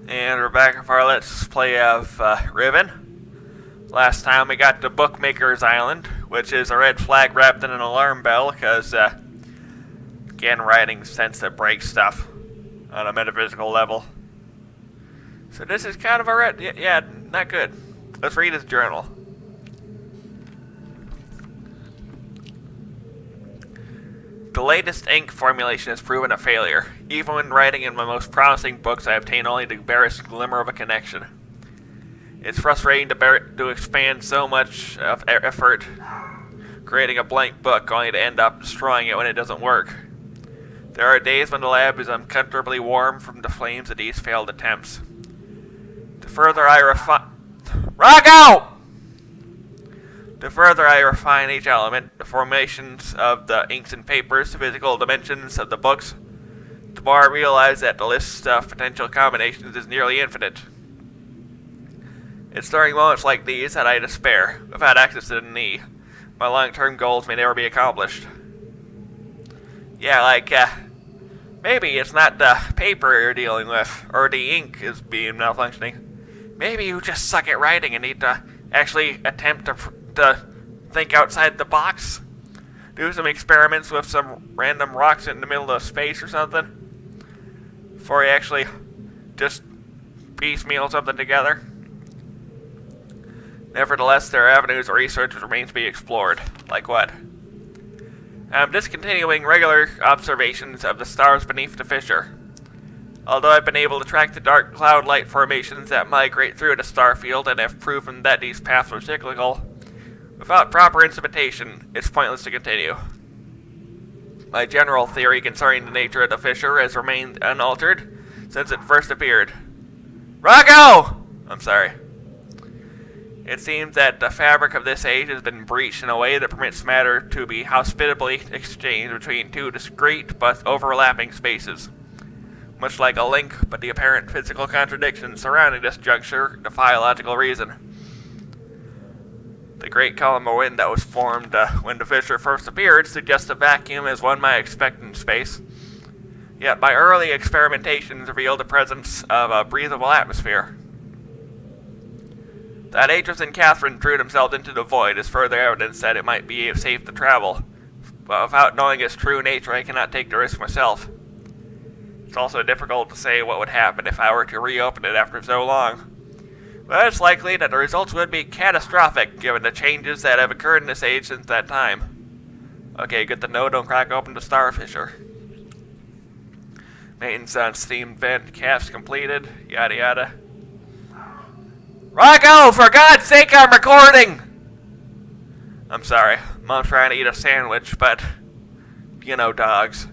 And we're back for our Let's Play of Riven. Last time we got to Bookmaker's Island, which is a red flag wrapped in an alarm bell, because Ghen writings tends to break stuff on a metaphysical level. So this is kind of a red... yeah, not good. Let's read his journal. The latest ink formulation has proven a failure. Even when writing in my most promising books, I obtain only the barest glimmer of a connection. It's frustrating to expand so much of effort creating a blank book, only to end up destroying it when it doesn't work. There are days when the lab is uncomfortably warm from the flames of these failed attempts. The further I refine each element, the formations of the inks and papers, the physical dimensions of the books, the more I realize that the list of potential combinations is nearly infinite. It's during moments like these that I despair. Without access to the knee, my long-term goals may never be accomplished. Yeah, like, maybe it's not the paper you're dealing with, or the ink is being malfunctioning. Maybe you just suck at writing and need to actually attempt to think outside the box. Do some experiments with some random rocks in the middle of space or something, before you actually just piecemeal something together. Nevertheless, there are avenues of research which remain to be explored. Like what? I'm discontinuing regular observations of the stars beneath the fissure. Although I've been able to track the dark cloud-light formations that migrate through the star field and have proven that these paths are cyclical, without proper instrumentation, it's pointless to continue. My general theory concerning the nature of the fissure has remained unaltered since it first appeared. Rocco! I'm sorry. It seems that the fabric of this age has been breached in a way that permits matter to be hospitably exchanged between two discrete but overlapping spaces. Much like a link, but the apparent physical contradictions surrounding this juncture defy logical reason. The great column of wind that was formed when the fissure first appeared suggests a vacuum as one might expect in space. Yet my early experimentations revealed the presence of a breathable atmosphere. That Atris and Catherine threw themselves into the void is further evidence that it might be safe to travel. But without knowing its true nature, I cannot take the risk myself. It's also difficult to say what would happen if I were to reopen it after so long. But it's likely that the results would be catastrophic, given the changes that have occurred in this age since that time. Okay, good to know, don't crack open the star fissure. Maintenance on steam vent caps completed, yada yada. Rocco, for God's sake, I'm recording! I'm sorry, Mom's trying to eat a sandwich, but, you know, dogs.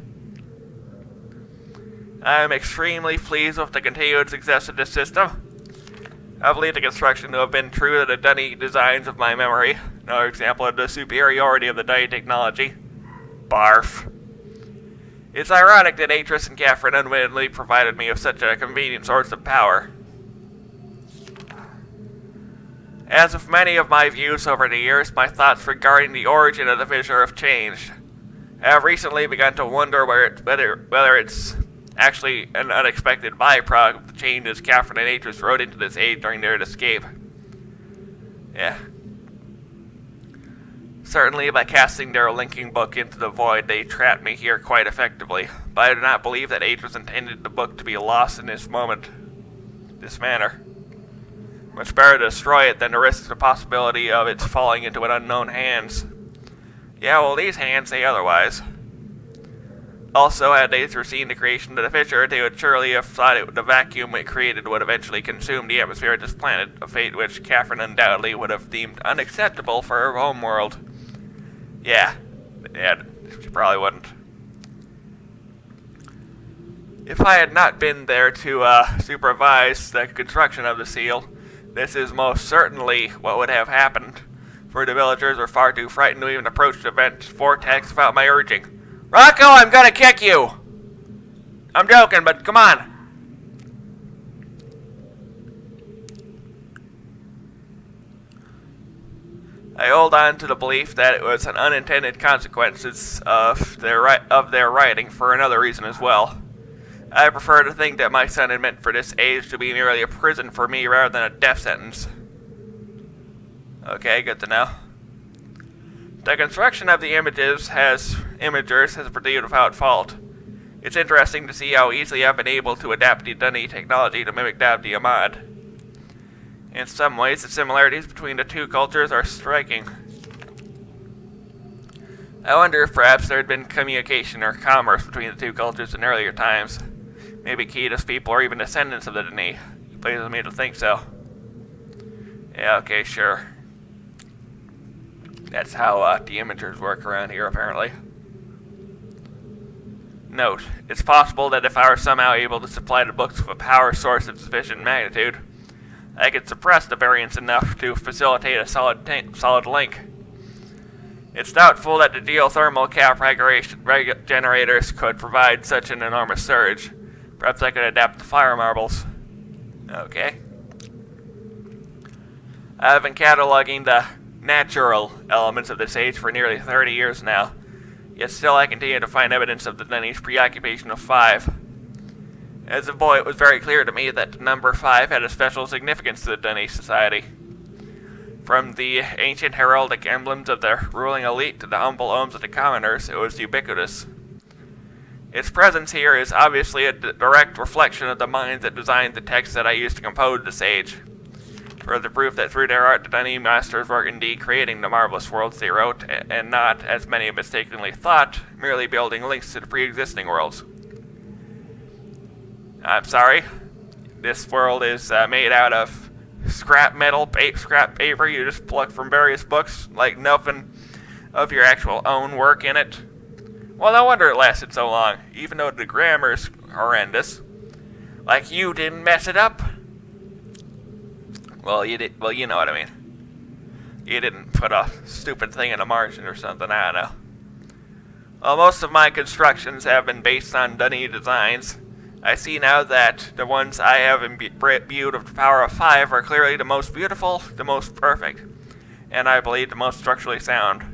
I'm extremely pleased with the continued success of this system. I believe the construction to have been true to the dunny designs of my memory. Another example of the superiority of the dunny technology. Barf. It's ironic that Atris and Catherine unwittingly provided me with such a convenient source of power. As with many of my views over the years, my thoughts regarding the origin of the fissure have changed. I have recently begun to wonder whether it's actually an unexpected byproduct of the changes Catherine and Atris wrote into this age during their escape. Yeah. Certainly, by casting their linking book into the void, they trapped me here quite effectively, but I do not believe that Atris intended the book to be lost in this manner. Much better to destroy it than to risk the possibility of its falling into an unknown hands. Yeah, well, these hands say otherwise. Also, had they foreseen the creation of the fissure, they would surely have thought the vacuum it created would eventually consume the atmosphere of this planet, a fate which Catherine undoubtedly would have deemed unacceptable for her homeworld. Yeah, she probably wouldn't. If I had not been there to supervise the construction of the seal, this is most certainly what would have happened, for the villagers were far too frightened to even approach the vent vortex without my urging. Rocco, I'm gonna kick you! I'm joking, but come on! I hold on to the belief that it was an unintended consequences of their writing for another reason as well. I prefer to think that my son had meant for this age to be merely a prison for me rather than a death sentence. Okay, good to know. The construction of the imagers has proceeded without fault. It's interesting to see how easily I've been able to adapt the Dunny technology to mimic that of the Ahmad. In some ways, the similarities between the two cultures are striking. I wonder if perhaps there had been communication or commerce between the two cultures in earlier times. Maybe Keda's people are even descendants of the Dunny. It pleases me to think so. Yeah, okay, sure. That's how the imagers work around here, apparently. Note, it's possible that if I were somehow able to supply the books with a power source of sufficient magnitude, I could suppress the variance enough to facilitate a solid link. It's doubtful that the geothermal cap generators could provide such an enormous surge. Perhaps I could adapt the fire marbles. Okay. I've been cataloging the natural elements of this age for nearly 30 years now, yet still I continue to find evidence of the Dunny's preoccupation of 5. As a boy, it was very clear to me that the number 5 had a special significance to the Dunny society. From the ancient heraldic emblems of the ruling elite to the humble homes of the commoners, it was ubiquitous. Its presence here is obviously a direct reflection of the minds that designed the texts that I used to compose this age. Further proof that through their art the Dunny masters were indeed creating the marvelous worlds they wrote, and not, as many mistakenly thought, merely building links to the pre-existing worlds. I'm sorry, this world is made out of scrap metal, scrap paper you just pluck from various books, like nothing of your actual own work in it. Well, no wonder it lasted so long, even though the grammar's horrendous. Like you didn't mess it up. Well, you did. Well, you know what I mean. You didn't put a stupid thing in a margin or something, I don't know. Well, most of my constructions have been based on Dunny designs. I see now that the ones I have imbued with the power of 5 are clearly the most beautiful, the most perfect, and I believe the most structurally sound.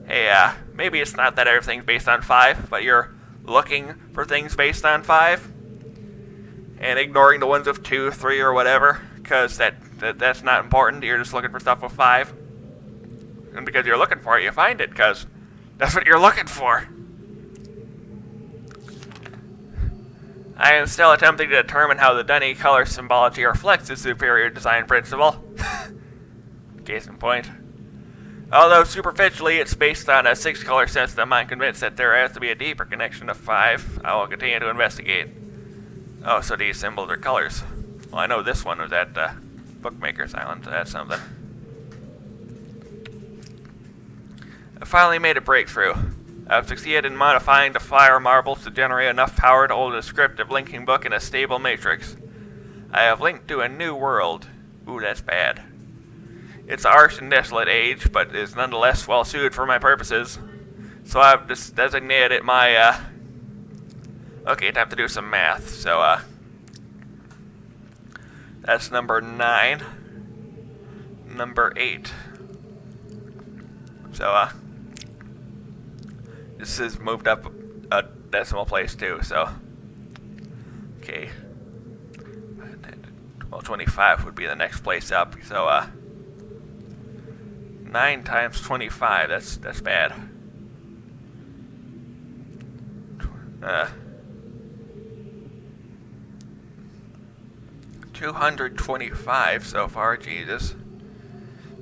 Hey, maybe it's not that everything's based on 5, but you're looking for things based on 5, and ignoring the ones of 2, 3, or whatever, because that's not important. You're just looking for stuff with 5. And because you're looking for it, you find it, because that's what you're looking for. I am still attempting to determine how the Dunny color symbology reflects the superior design principle. Case in point. Although superficially it's based on a 6-color system, I'm convinced that there has to be a deeper connection to 5. I will continue to investigate. Oh, so these symbols are colors. Well, I know this one was at Bookmaker's Island, so that's something. I finally made a breakthrough. I've succeeded in modifying the fire marbles to generate enough power to hold a descriptive linking book in a stable matrix. I have linked to a new world. Ooh, that's bad. It's a harsh and desolate age, but is nonetheless well suited for my purposes. So I've just designated it my, okay, I have to do some math, so, that's number 9. Number 8. So, this is moved up a decimal place too, so. Okay. Well, 25 would be the next place up, so, 9 times 25, that's bad. 225 so far, Jesus.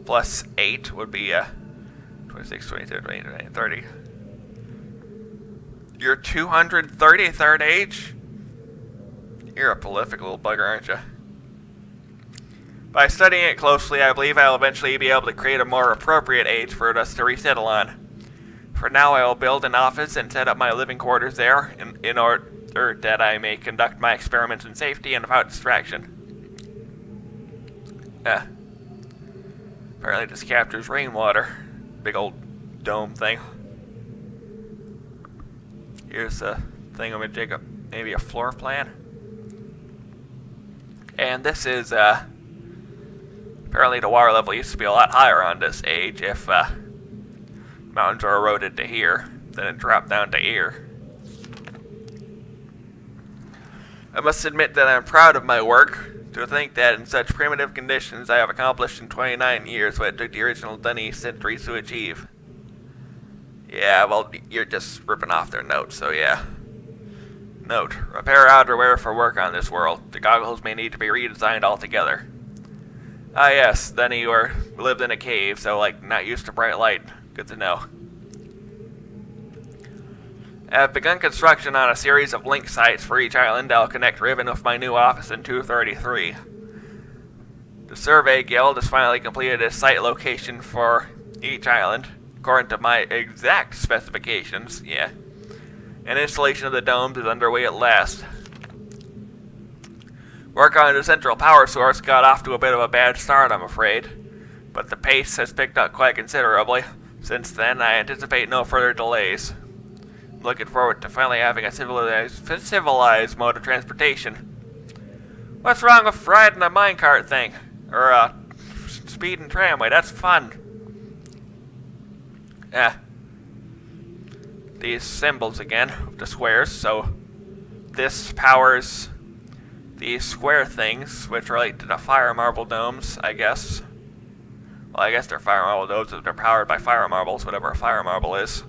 Plus 8 would be 26, 27, 28, 30. You're 233rd age? You're a prolific little bugger, aren't you? By studying it closely, I believe I'll eventually be able to create a more appropriate age for us to resettle on. For now, I will build an office and set up my living quarters there in order that I may conduct my experiments in safety and without distraction. Apparently this captures rainwater. Big old dome thing. Here's a thingamajig, maybe a floor plan. And this is, apparently the water level used to be a lot higher on this age if, mountains are eroded to here, then it dropped down to here. I must admit that I'm proud of my work. To think that in such primitive conditions I have accomplished in 29 years what it took the original Dunny centuries to achieve. Yeah, well, you're just ripping off their notes, so yeah. Note, repair outerwear for work on this world. The goggles may need to be redesigned altogether. Ah yes, Dunny lived in a cave, so not used to bright light. Good to know. I have begun construction on a series of link sites for each island. I'll connect Riven with my new office in 233. The Survey Guild has finally completed a site location for each island, according to my exact specifications, yeah. And installation of the domes is underway at last. Work on the central power source got off to a bit of a bad start, I'm afraid. But the pace has picked up quite considerably. Since then, I anticipate no further delays. Looking forward to finally having a civilized mode of transportation. What's wrong with riding a minecart thing? Or a speeding tramway? That's fun. These symbols again, the squares, so this powers these square things, which relate to the fire marble domes, I guess. Well, I guess they're fire marble domes if they're powered by fire marbles, whatever a fire marble is.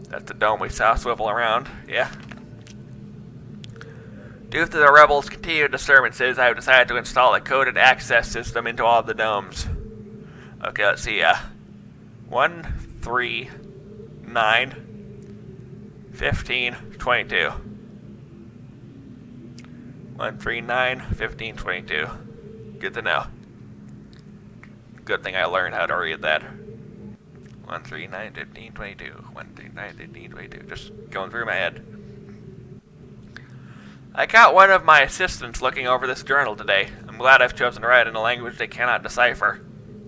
That's the dome we saw swivel around, yeah. Due to the rebels' continued disturbances, I have decided to install a coded access system into all of the domes. Okay, let's see, 1, 3, 9, 15, 22. 1, 3, 9, 15, 22. Good to know. Good thing I learned how to read that. 1, 3, 9, 15, 22. 1, 3, 9, 15, 22. Just going through my head. I caught one of my assistants looking over this journal today. I'm glad I've chosen to write in a language they cannot decipher.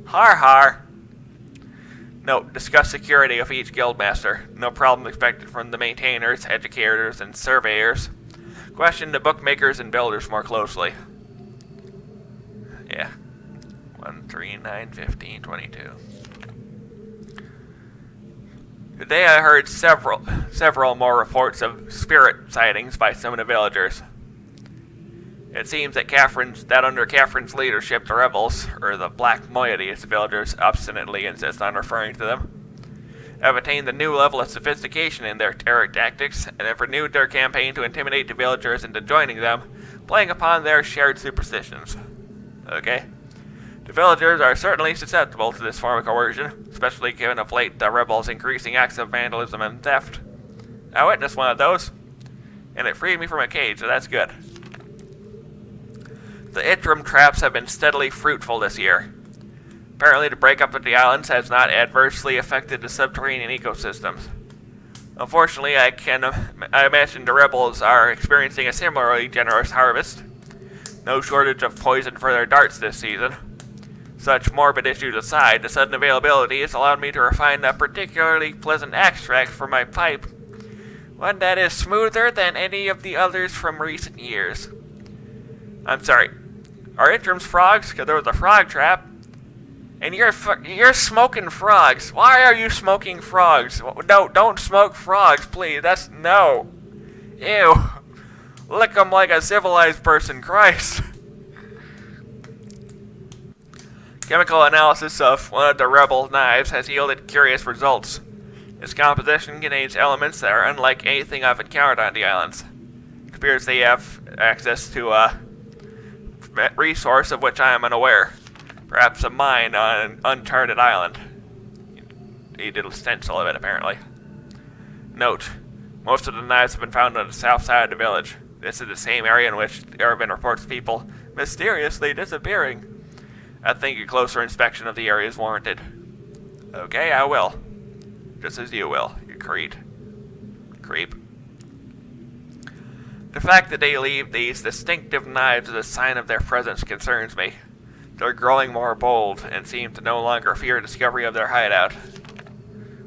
Har har. Note, discuss security of each guildmaster. No problem expected from the maintainers, educators, and surveyors. Question the bookmakers and builders more closely. Yeah. 1, 3, 9, 15, 22. Today I heard several more reports of spirit sightings by some of the villagers. It seems that under Catherine's leadership, the rebels, or the black moiety as the villagers obstinately insist on referring to them, have attained a new level of sophistication in their terror tactics, and have renewed their campaign to intimidate the villagers into joining them, playing upon their shared superstitions. Okay? The villagers are certainly susceptible to this form of coercion, especially given of late the rebels' increasing acts of vandalism and theft. I witnessed one of those, and it freed me from a cage, so that's good. The Itrim traps have been steadily fruitful this year. Apparently the breakup of the islands has not adversely affected the subterranean ecosystems. Unfortunately, I imagine the rebels are experiencing a similarly generous harvest. No shortage of poison for their darts this season. Such morbid issues aside, the sudden availability has allowed me to refine a particularly pleasant extract for my pipe. One that is smoother than any of the others from recent years. I'm sorry. Are Itrim's frogs? Because there was a frog trap. And you're smoking frogs. Why are you smoking frogs? No, don't smoke frogs, please. No. Ew. Lick them like a civilized person, Christ. Chemical analysis of one of the rebel knives has yielded curious results. Its composition contains elements that are unlike anything I've encountered on the islands. It appears they have access to a resource of which I am unaware. Perhaps a mine on an uncharted island. He did a stencil of it, apparently. Note, most of the knives have been found on the south side of the village. This is the same area in which there have been reports of people mysteriously disappearing. I think a closer inspection of the area is warranted. Okay, I will. Just as you will, you creep. The fact that they leave these distinctive knives as a sign of their presence concerns me. They're growing more bold and seem to no longer fear discovery of their hideout.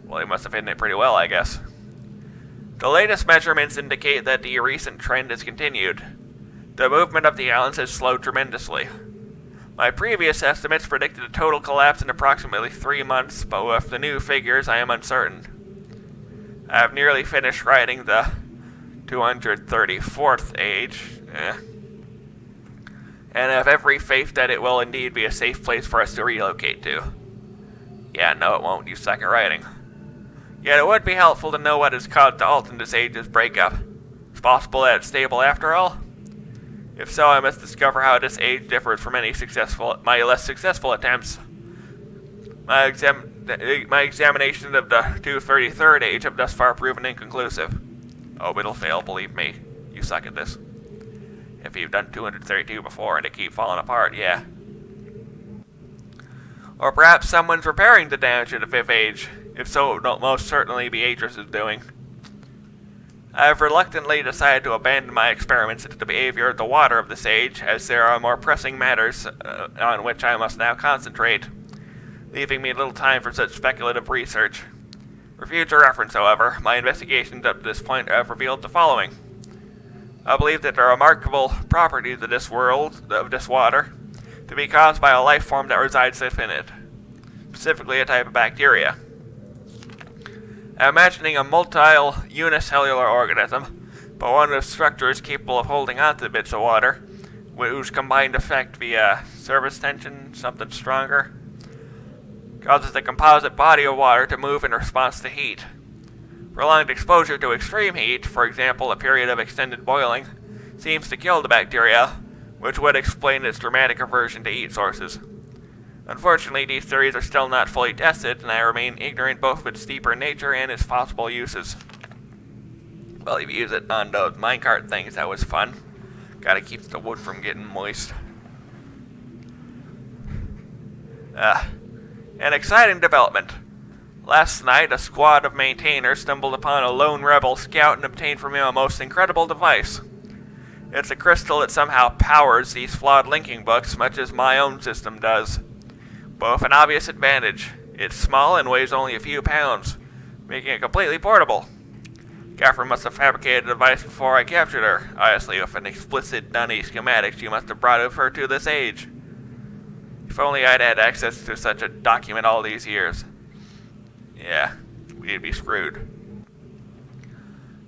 Well, they must have hidden it pretty well, I guess. The latest measurements indicate that the recent trend has continued. The movement of the islands has slowed tremendously. My previous estimates predicted a total collapse in approximately 3 months, but with the new figures I am uncertain. I have nearly finished writing the 234th age. And I have every faith that it will indeed be a safe place for us to relocate to. Yeah, no it won't, you suck at writing. Yet it would be helpful to know what has caused the Alton's age's breakup. It's possible that it's stable after all? If so, I must discover how this age differs from my less successful attempts. My examination of the 233rd age have thus far proven inconclusive. Oh, it'll fail, believe me. You suck at this. If you've done 232 before and it keeps falling apart, yeah. Or perhaps someone's repairing the damage of the 5th age. If so, it will most certainly be Aegis' doing. I have reluctantly decided to abandon my experiments into the behavior of the water of this age, as there are more pressing matters on which I must now concentrate, leaving me little time for such speculative research. For future reference, however, my investigations up to this point have revealed the following. I believe that the remarkable properties of this water, to be caused by a life form that resides within it, specifically a type of bacteria. I'm imagining a multi-unicellular organism, but one with structures capable of holding onto bits of water, whose combined effect via surface tension, something stronger, causes the composite body of water to move in response to heat. Prolonged exposure to extreme heat, for example a period of extended boiling, seems to kill the bacteria, which would explain its dramatic aversion to heat sources. Unfortunately, these theories are still not fully tested, and I remain ignorant both of its deeper nature and its possible uses. Well, if you use it on those minecart things, that was fun. Gotta keep the wood from getting moist. An exciting development. Last night, a squad of maintainers stumbled upon a lone rebel scout and obtained from him a most incredible device. It's a crystal that somehow powers these flawed linking books, much as my own system does. But with an obvious advantage. It's small and weighs only a few pounds, making it completely portable. Gaffer must have fabricated the device before I captured her, obviously with an explicit dunny schematic she must have brought with her to this age. If only I'd had access to such a document all these years. Yeah, we'd be screwed.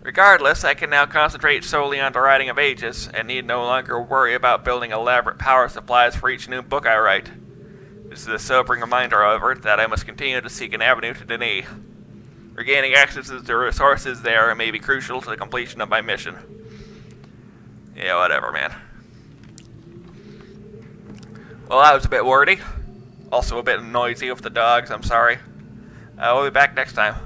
Regardless, I can now concentrate solely on the writing of Aegis, and need no longer worry about building elaborate power supplies for each new book I write. This is a sobering reminder, however, that I must continue to seek an avenue to Denis. Regaining access to the resources there may be crucial to the completion of my mission. Yeah, whatever, man. Well, that was a bit wordy. Also a bit noisy with the dogs, I'm sorry. We'll be back next time.